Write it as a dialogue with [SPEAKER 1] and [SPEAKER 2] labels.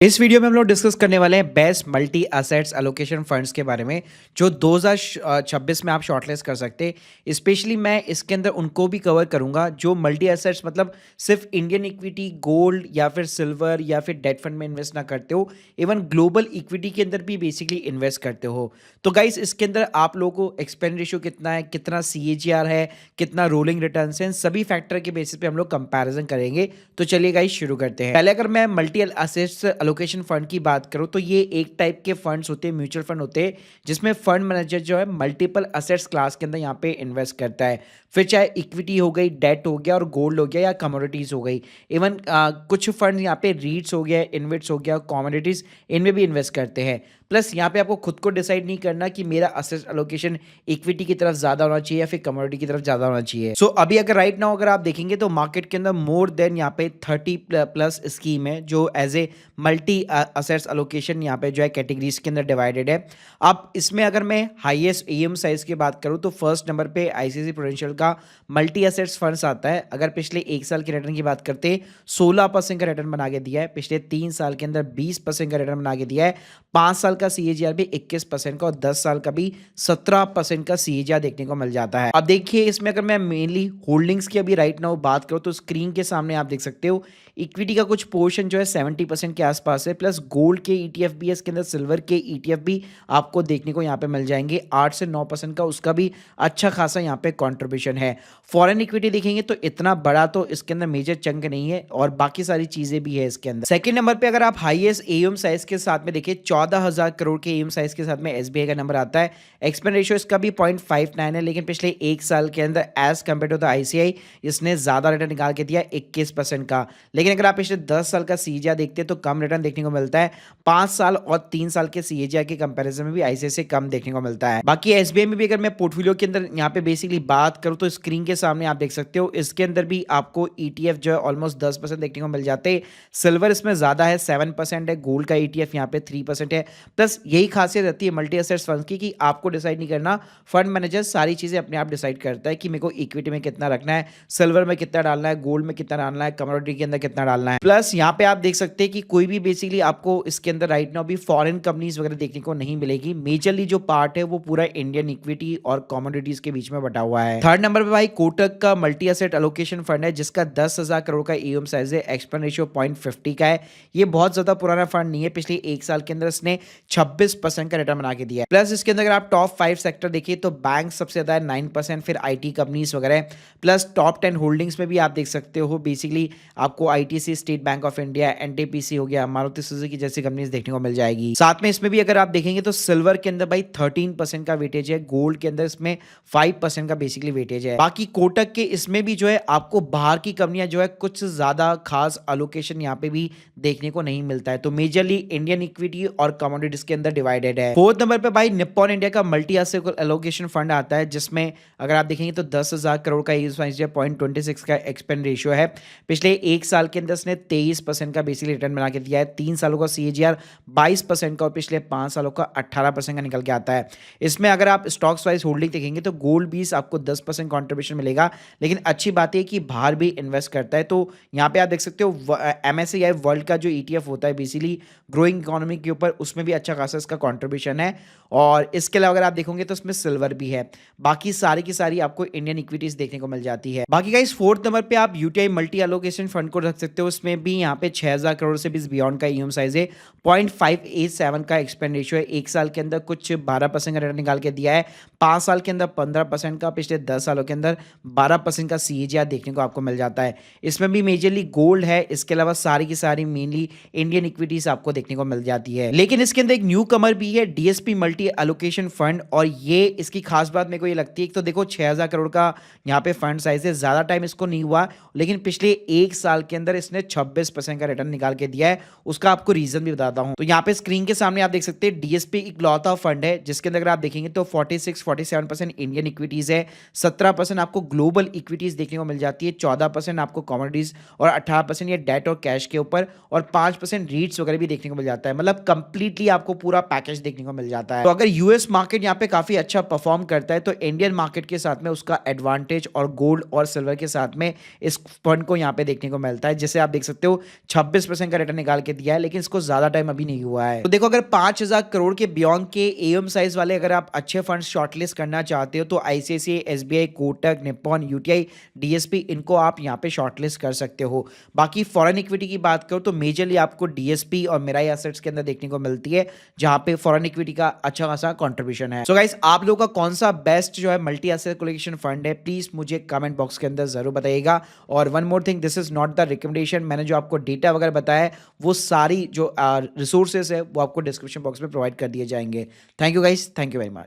[SPEAKER 1] इस वीडियो में हम लोग डिस्कस करने वाले हैं best multi assets allocation funds के बारे में जो 2026 में आप शॉर्टलिस्ट कर सकते हैं। स्पेशली मैं इसके अंदर उनको भी कवर करूंगा जो मल्टी असेट्स मतलब सिर्फ इंडियन इक्विटी, गोल्ड या फिर सिल्वर या फिर डेट फंड में इन्वेस्ट ना करते हो, इवन ग्लोबल इक्विटी के अंदर भी बेसिकली इन्वेस्ट करते हो। तो गाइस इसके अंदर आप लोगों को एक्सपेंस रेशियो कितना है, कितना CAGR है, कितना रोलिंग रिटर्न है, सभी फैक्टर के बेसिस पे हम लोग कंपैरिजन करेंगे। तो चलिए गाइस शुरू करते हैं। पहले अगर मैं मल्टी असेट्स एलोकेशन फंड की बात करूं तो ये एक टाइप के फंड्स होते हैं, म्यूचुअल फंड होते हैं, जिसमें फंड मैनेजर जो है मल्टीपल असेट्स क्लास के अंदर यहाँ पे इन्वेस्ट करता है। फिर चाहे इक्विटी हो गई, डेट हो गया और गोल्ड हो गया या कमोडिटीज हो गई, इवन कुछ फंड यहाँ पे रीट्स हो गया, इन्वेट्स हो गया, कमोडिटीज, इनमें भी इन्वेस्ट करते हैं। प्लस यहाँ पे आपको खुद को डिसाइड नहीं करना कि मेरा असेट एलोकेशन इक्विटी की तरफ ज्यादा होना चाहिए या फिर कमोडिटी की तरफ ज्यादा होना चाहिए। सो अभी अगर राइट नाउ अगर आप देखेंगे तो मार्केट के अंदर मोर देन यहाँ पे 30 प्लस स्कीम है जो as a multi assets allocation यहाँ पे जो है कैटेगरीज के अंदर डिवाइडेड है। अब इसमें अगर मैं हाईएस्ट AUM साइज की बात करूँ तो फर्स्ट नंबर पे ICICI प्रूडेंशियल का मल्टी असेट्स फंड्स आता है। अगर पिछले एक साल के रिटर्न की बात करते 16% का रिटर्न बना के दिया है, पिछले 3 साल के अंदर 20% का रिटर्न बना के दिया है, 5 साल का CAGR भी 21% का और 10 साल का भी 17% का CAGR देखने को मिल जाता है। अब देखिए इसमें अगर मैं मेनली होल्डिंग्स की अभी राइट नाउ बात करूँ तो स्क्रीन के सामने आप देख सकते हो इक्विटी का कुछ पोर्शन जो है 70% के आसपास है, प्लस गोल्ड के ETF भी है इसके अंदर, सिल्वर के ETF भी आपको देखने को यहाँ पे मिल जाएंगे। 8 से 9% का उसका भी अच्छा खासा यहाँ पे कंट्रीब्यूशन है। फॉरेन इक्विटी देखेंगे तो इतना बड़ा तो इसके अंदर मेजर चंक नहीं है और बाकी सारी चीजें भी है इसके अंदर। सेकंड नंबर पे अगर आप हाईएस्ट AUM साइज के साथ में देखिए 14,000 करोड़ के AUM साइज के साथ में SBI का नंबर आता है। एक्सपेंस रेशियो इसका भी 0.59 है, लेकिन पिछले एक साल के अंदर as compared to the ICI इसने ज्यादा रिटर्न निकाल के दिया 21% का। लेकिन अगर आप पिछले 10 साल का CAGR देखते हैं तो कम रिटर्न देखने को मिलता है। 5 साल और 3 साल के CAGR के कंपैरिजन में भी ICICI से कम देखने को मिलता है। बाकी SBI में भी अगर मैं पोर्टफोलियो के अंदर यहाँ पे बेसिकली बात करूँ तो स्क्रीन के सामने आप देख सकते हो इसके अंदर भी आपको ETF जो है ऑलमोस्ट 10% देखने को मिल जाते हैं। सिल्वर इसमें ज्यादा है, 7% है, गोल्ड का ETF यहाँ पे 3% है। प्लस यही खासियत रहती है मल्टी एसेट्स फंड की कि आपको डिसाइड नहीं करना, फंड मैनेजर सारी चीजें अपने आप डिसाइड करता है कि मेरे को इक्विटी में कितना रखना है, सिल्वर में कितना डालना है, गोल्ड में कितना डालना है, कमोडिटी के अंदर कितना डालना है। प्लस यहाँ पे आप देख सकते हैं कि कोई भी बेसिकली आपको इसके अंदर राइट नाउ भी फॉरेन कंपनीज वगैरह देखने को नहीं मिलेगी। मेजरली जो पार्ट है वो पूरा इंडियन इक्विटी और कमोडिटीज के बीच में बटा हुआ है। थर्ड नंबर पे भाई कोटक का मल्टी एसेट एलोकेशन फंड है जिसका 10,000 करोड़ का AUM साइज है, एक्सपेंस रेशियो 0.50 का है। ये बहुत ज्यादा पुराना फंड नहीं है, पिछले एक साल के अंदर इसने 26% का रिटर्न बना के दिया है। प्लस इसके अंदर अगर आप टॉप 5 सेक्टर देखिए तो बैंक सबसे ज्यादा है 9%, फिर IT कंपनीज वगैरह, प्लस टॉप 10 होल्डिंग्स में भी आप देख सकते हो बेसिकली आपको ITC, state bank of India, NTPC हो गया, मारुति सुजुकी जैसी कंपनीज देखने को मिल जाएगी। साथ में इसमें भी अगर आप देखेंगे तो सिल्वर के अंदर भाई 13% का वेटेज है, गोल्ड के अंदर इसमें 5% का बेसिकली वेटेज है। बाकी कोटक के इसमें भी जो है आपको बाहर की कंपनियां जो है कुछ ज्यादा खास एलोकेशन यहाँ पे भी देखने को नहीं मिलता है, तो मेजरली इंडियन इक्विटी और कमोडिटीज के अंदर डिवाइडेड है। फोर्थ नंबर पे भाई निप्पॉन इंडिया का मल्टी एसेट एलोकेशन फंड आता है जिसमें अगर आप देखेंगे तो 10,000 करोड़ का 0.26 का एक्सपेंस रेशियो है। पिछले एक साल के अंदर इसने 23% का बेसिकली रिटर्न बना के दिया है, 3 सालों का CAGR 22% का और पिछले 5 सालों का 18% का निकल के आता है। इसमें अगर आप स्टॉक्स वाइज होल्डिंग देखेंगे तो गोल्ड 20 आपको 10% कॉन्ट्रीब्यूशन मिलेगा, लेकिन अच्छी बात है कि बाहर भी इन्वेस्ट करता है। तो यहाँ पे आप देख सकते हो MSCI वर्ल्ड का जो ETF होता है बेसिकली ग्रोइंग इकोनॉमी के ऊपर, उसमें भी अच्छा खासा इसका कॉन्ट्रीब्यूशन है। और इसके अलावा अगर आप देखोगे तो इसमें सिल्वर भी है। बाकी सारी की सारी आपको इंडियन इक्विटीज देखने को मिल जाती है। बाकी गाइस फोर्थ नंबर पे आप UTI मल्टी एलोकेशन फंड को रख सकते हो, उसमें भी यहाँ पे 6,000 करोड़ से भी बियॉन्ड का AUM साइज है, 0.587 का एक्सपेंस रेशियो है, एक साल के अंदर कुछ 12% का रिटर्न निकाल के दिया है, 5 साल के अंदर 15% का, पिछले 10 सालों के अंदर 12% का CAGR देखने को आपको मिल जाता है। इसमें भी मेजरली गोल्ड है, इसके अलावा सारी की सारी मेनली इंडियन इक्विटीज आपको देखने को मिल जाती है। लेकिन इसके अंदर एक न्यू कमर भी है, DSP मल्टी एलोकेशन फंड, और ये इसकी खास बात मेरे को ये लगती है तो देखो 6,000 करोड़ का यहाँ पे फंड साइज है, ज्यादा टाइम इसको नहीं हुआ, लेकिन पिछले एक साल के अंदर इसने 26% का रिटर्न निकाल के दिया है। उसका आपको रीजन भी बताता हूं। तो यहाँ पे स्क्रीन के सामने आप देख सकते हैं DSP इकलौता फंड है जिसके अंदर अगर आप देखेंगे तो 46-47% इंडियन इक्विटीज है, 17% आपको ग्लोबल इक्विटीज देखने को मिल जाती है, 14% आपको कमोडिटीज और 18% ये डेट और कैश के ऊपर, और 5% रीट्स वगैरह भी देखने को मिल जाता है। मतलब कंप्लीटली आपको पूरा पैकेज देखने को मिल जाता है। तो अगर यूएस मार्केट यहाँ पे काफी अच्छा परफॉर्म करता है तो इंडियन मार्केट के साथ में उसका एडवांटेज और गोल्ड और सिल्वर के साथ में इस फंड को यहाँ पे देखने को मिलता है। जैसे आप देख सकते हो 26% का रिटर्न निकाल के दिया है, लेकिन इसको ज्यादा टाइम अभी नहीं हुआ है। तो देखो, अगर 5,000 करोड़ के बियॉन्ड के एएम साइज वाले अगर आप अच्छे फंड शॉर्टलिस्ट करना चाहते हो तो ICICI, SBI, Kotak, Nippon, UTI, DSP, इनको आप यहाँ पे शॉर्टलिस्ट कर सकते हो। बाकी फॉरेन इक्विटी की बात करो तो मेजरली आपको डीएसपी और मिराई एसेट्स के अंदर देखने को मिलती है, जहां पे फॉरेन इक्विटी का अच्छा खासा कंट्रीब्यूशन है। सो गाइस, आप लोगों का कौन सा बेस्ट जो है मल्टी एसेट एलोकेशन फंड है, प्लीज मुझे कमेंट बॉक्स के अंदर जरूर बताइएगा। और one more thing, this is not the recommendation. मैंने जो आपको डेटा वगैरह बताया है वो सारी जो रिसोर्सेज है वो आपको डिस्क्रिप्शन बॉक्स में प्रोवाइड कर दिए जाएंगे। Thank you guys, thank you very much.